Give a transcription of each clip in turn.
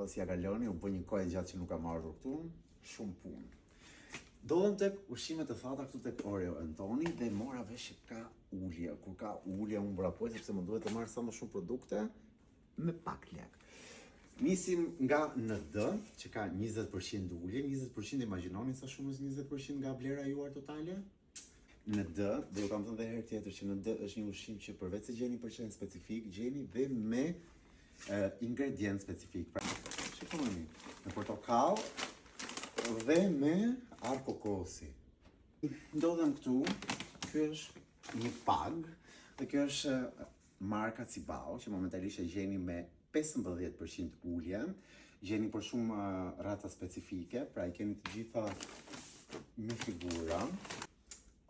inshallah si ja kaloni, u bë një kohë gjatë që nuk kam ardhur këtu, shumë punë. Dodhem tek ushqimet e thata këtu tek Oreo Antoni dhe mora vesh që ka ulje. Kur ka ulje unë vrapoj sepse më duhet të marr sa më shumë produkte me pak lek. Nisim nga ND, që ka 20% ulje, 20% imagjinoni sa shumë është 20% nga vlera juar totale. ND, dhe ju kam thënë edhe herë tjetër që ND është një ushqim që përveç se gjeni përqen specifik, gjeni dhe me ingredient specifik. Pra, shikoni, me portokall dhe me arkokosi. Ndodhem këtu, ky është një pag, dhe kjo është marka Cibao, që momentalisht e gjeni me 15% ulje, gjeni për shumë raca specifike, pra i keni të gjitha me figura.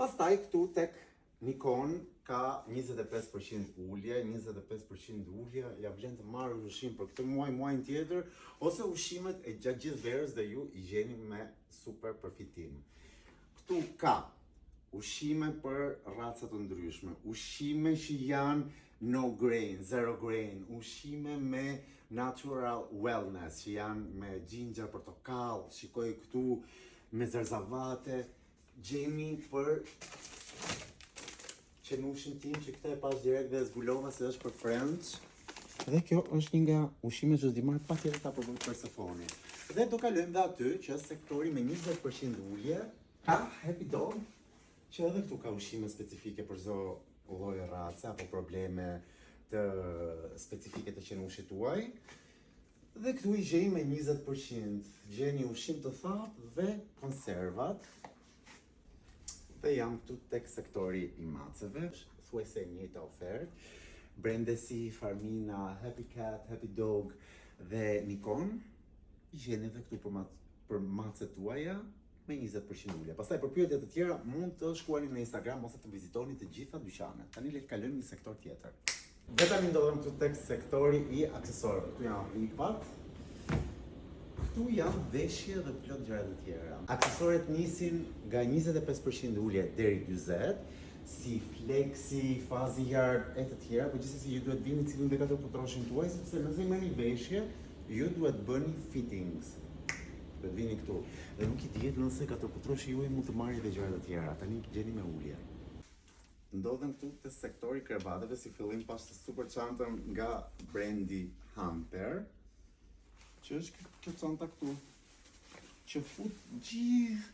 Pastaj këtu tek Nikon ka 25% ulje, 25% ulje, ja vlen të marrë ushqim për këtë muajin tjetër, ose ushqimet e gjatë gjithë verës dhe ju i gjeni me super përfitim. Këtu ka ushqime për raca të ndryshme, ushqime që janë no grain, zero grain, ushqime me natural wellness, që janë me ginger, portokall, shikoj këtu me zerzavate, gjeni për qenushin tim që këta e pas direkt dhe zbulova se është për friends. Dhe kjo është një nga ushqimet që s'di marrë patjetër ta provoj Persefoni. Dhe do kalojmë dhe aty që është sektori me 20% ulje, ka Happy Dog, që edhe këtu ka ushqime specifike për çdo lloj race apo probleme të specifike të qenushit tuaj. Dhe këtu i gjej me 20%, gjeni ushqim të thatë dhe konservat. Dhe jam këtu tek sektori i maceve, thuajse njëjta ofertë. Brendesi, Farmina, Happy Cat, Happy Dog dhe Nikon i gjeni edhe këtu për macet tuaja me 20% ulje. Pastaj për pyetje të tjera mund të shkuani në Instagram ose të vizitoni të gjitha dyqanet. Tani le të kalojmë në sektor tjetër. Dhe tani ndodhem këtu tek sektori i aksesorëve. Këtu janë ripat. Këtu janë veshje dhe plot gjëra të tjera. Aksesoret nisin nga 25% ulje deri 40%, si flexi, fazi yard e të tjera, por gjithsesi ju duhet vini cilin dhe katër putroshin tuaj, sepse nëse merrni veshje, ju duhet bëni fittings. Duhet vini këtu. Dhe nuk i dihet nëse katër putroshi juaj mund të marrë edhe gjëra të tjera. Tani gjeni me ulje. Ndodhem këtu te sektori krevateve, si fillim pas të super çantën nga brendi Hamper, që është kjo çanta këtu, që fut gjithë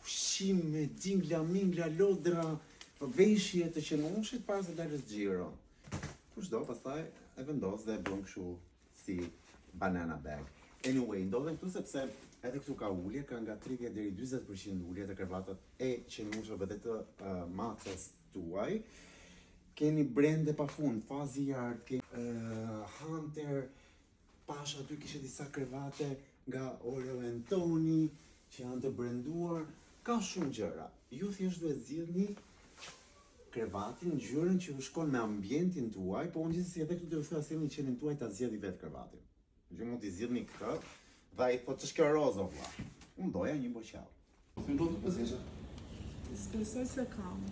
ushqime, dingla, mingla, lodra, veshje të qenushit para se dalës xhiro. Kushdo pastaj e vendos dhe e bën kështu si banana bag. Anyway, ndodhem këtu sepse edhe këtu ka ulje, ka nga 30 deri 40% ulje të krevatat e qenushëve dhe të macës tuaj. Keni brende pafund, Fazi Yard, keni Hunter, pash aty kishe disa krevate nga Oreo Antoni që janë të brenduar, ka shumë gjëra. Ju thjesht duhet zgjidhni krevatin, ngjyrën që ju shkon me ambientin tuaj, po unë gjithsesi edhe këtu do ju thua sjellni qenin tuaj ta zgjedhni vetë krevatin. Ju mund t'i zgjidhni këtë, dhe ai po ç'është rozo vlla. Unë doja një boqall. Ti do të pësisha? Besoj se kam.